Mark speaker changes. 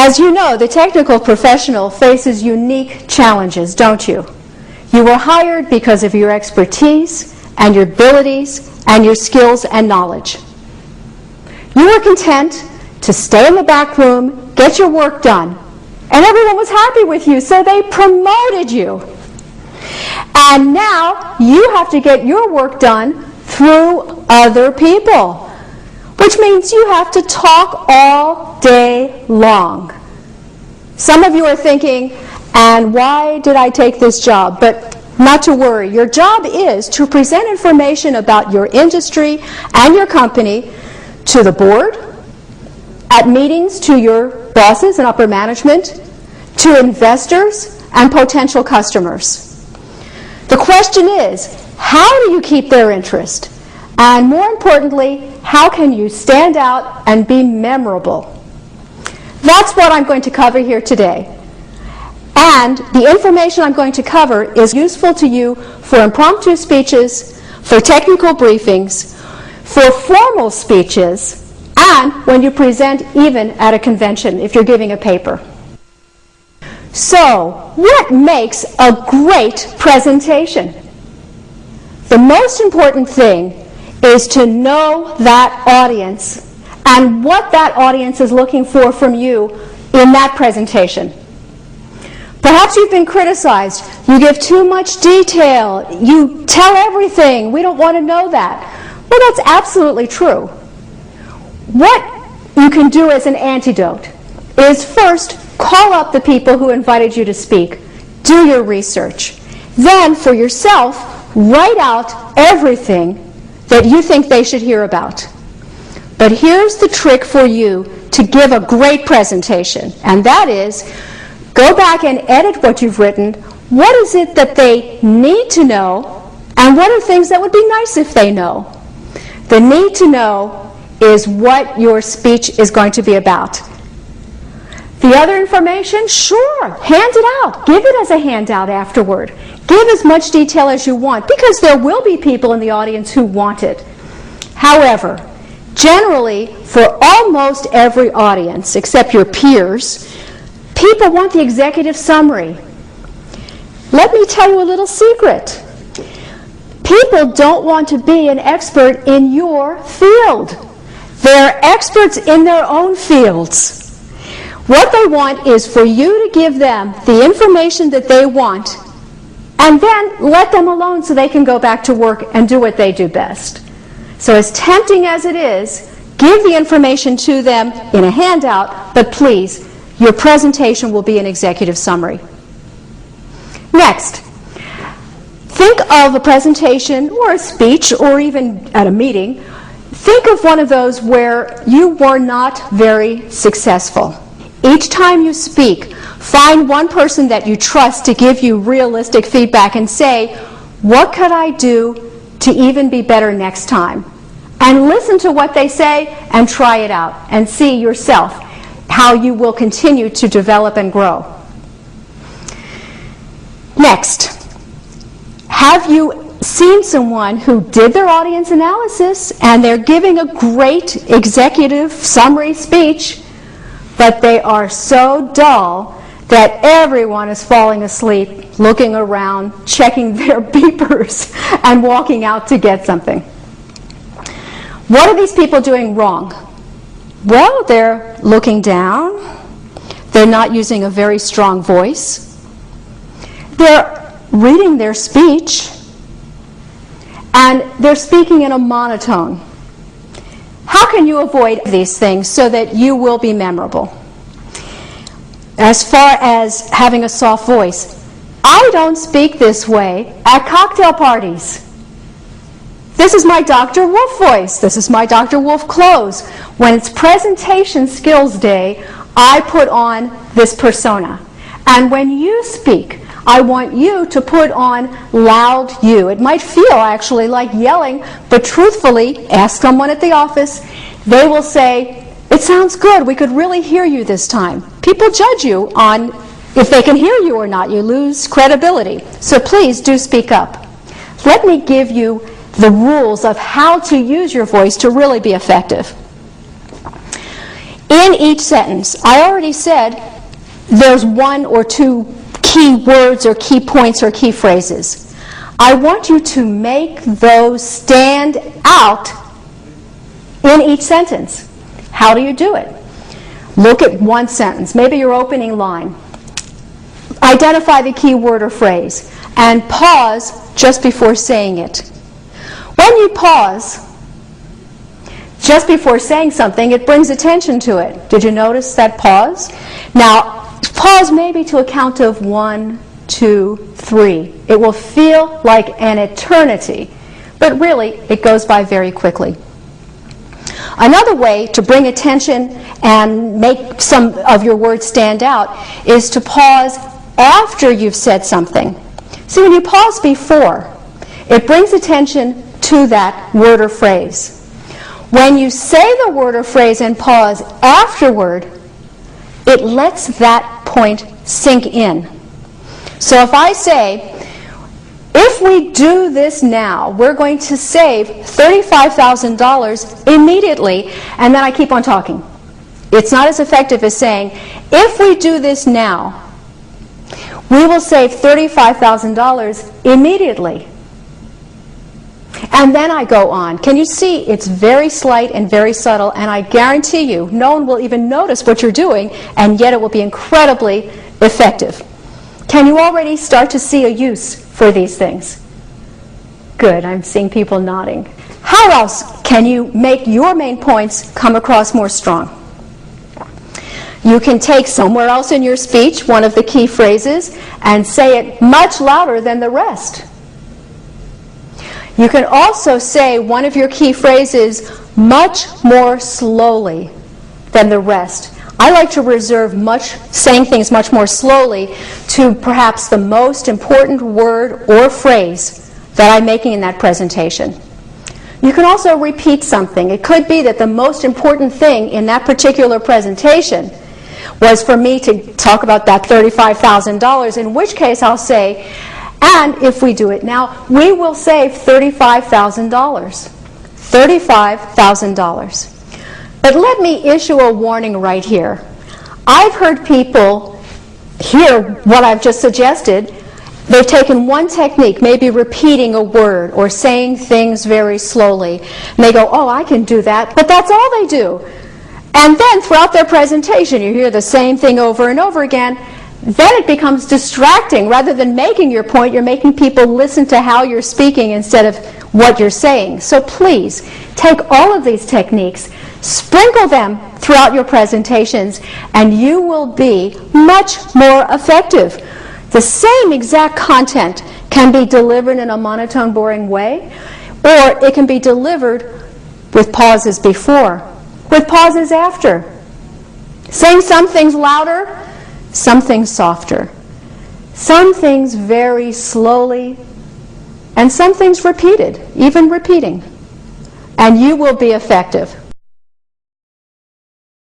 Speaker 1: As you know, the technical professional faces unique challenges, don't you? You were hired because of your expertise and your abilities and your skills and knowledge. You were content to stay in the back room, get your work done, and everyone was happy with you, so they promoted you. And now you have to get your work done through other people, which means you have to talk all day long. Some of you are thinking, and why did I take this job? But not to worry. Your job is to present information about your industry and your company to the board, at meetings to your bosses and upper management, to investors and potential customers. The question is, how do you keep their interest? And more importantly, how can you stand out and be memorable? That's what I'm going to cover here today. And the information I'm going to cover is useful to you for impromptu speeches, for technical briefings, for formal speeches, and when you present even at a convention if you're giving a paper. So, what makes a great presentation? The most important thing is to know that audience and what that audience is looking for from you in that presentation. Perhaps you've been criticized. You give too much detail. You tell everything. We don't want to know that. Well, that's absolutely true. What you can do as an antidote is first call up the people who invited you to speak. Do your research. Then, for yourself, write out everything that you think they should hear about. But here's the trick for you to give a great presentation, and that is, go back and edit what you've written. What is it that they need to know, and what are things that would be nice if they know? The need to know is what your speech is going to be about. The other information, sure, hand it out. Give it as a handout afterward. Give as much detail as you want, because there will be people in the audience who want it. However, generally, for almost every audience, except your peers, people want the executive summary. Let me tell you a little secret. People don't want to be an expert in your field. They're experts in their own fields. What they want is for you to give them the information that they want, and then let them alone so they can go back to work and do what they do best. So as tempting as it is, give the information to them in a handout, but please, your presentation will be an executive summary. Next, think of a presentation or a speech or even at a meeting. Think of one of those where you were not very successful. Each time you speak, find one person that you trust to give you realistic feedback and say, what could I do to even be better next time? And listen to what they say and try it out and see yourself how you will continue to develop and grow. Next, have you seen someone who did their audience analysis and they're giving a great executive summary speech, but they are so dull that everyone is falling asleep, looking around, checking their beepers, and walking out to get something? What are these people doing wrong? Well, they're looking down. They're not using a very strong voice. They're reading their speech, and they're speaking in a monotone. How can you avoid these things so that you will be memorable? As far as having a soft voice, I don't speak this way at cocktail parties. This is my Dr. Wolf voice. This is my Dr. Wolf clothes. When it's presentation skills day, I put on this persona. And when you speak, I want you to put on loud you. It might feel actually like yelling, but truthfully, ask someone at the office. They will say, it sounds good. We could really hear you this time. People judge you on if they can hear you or not. You lose credibility. So please do speak up. Let me give you the rules of how to use your voice to really be effective. In in each sentence, I already said there's one or two key words or key points or key phrases. I want you to make those stand out in each sentence. How do you do it? Look at one sentence, maybe your opening line. Identify the key word or phrase and pause just before saying it. When you pause just before saying something, it brings attention to it. Did you notice that pause? Now, pause maybe to a count of 1, 2, 3. It will feel like an eternity, but really it goes by very quickly. Another way to bring attention and make some of your words stand out is to pause after you've said something. See, when you pause before, it brings attention to that word or phrase. When you say the word or phrase and pause afterward, it lets that point sink in. So if I say, if we do this now, we're going to save $35,000 immediately, and then I keep on talking. It's not as effective as saying, if we do this now, we will save $35,000 immediately. And then I go on. Can you see? It's very slight and very subtle, and I guarantee you, no one will even notice what you're doing, and yet it will be incredibly effective. Can you already start to see a use for these things? Good, I'm seeing people nodding. How else can you make your main points come across more strong? You can take somewhere else in your speech one of the key phrases and say it much louder than the rest. You can also say one of your key phrases much more slowly than the rest. I like to reserve saying things much more slowly to perhaps the most important word or phrase that I'm making in that presentation. You can also repeat something. It could be that the most important thing in that particular presentation was for me to talk about that $35,000, in which case I'll say, and if we do it now, we will save $35,000. $35,000. But let me issue a warning right here. I've heard people hear what I've just suggested. They've taken one technique, maybe repeating a word or saying things very slowly. And they go, oh, I can do that. But that's all they do. And then throughout their presentation, you hear the same thing over and over again. Then it becomes distracting. Rather than making your point, you're making people listen to how you're speaking instead of what you're saying. So please, take all of these techniques, sprinkle them throughout your presentations, and you will be much more effective. The same exact content can be delivered in a monotone, boring way, or it can be delivered with pauses before, with pauses after. Saying some things louder, some things softer, some things very slowly, and some things repeated, even repeating. And you will be effective.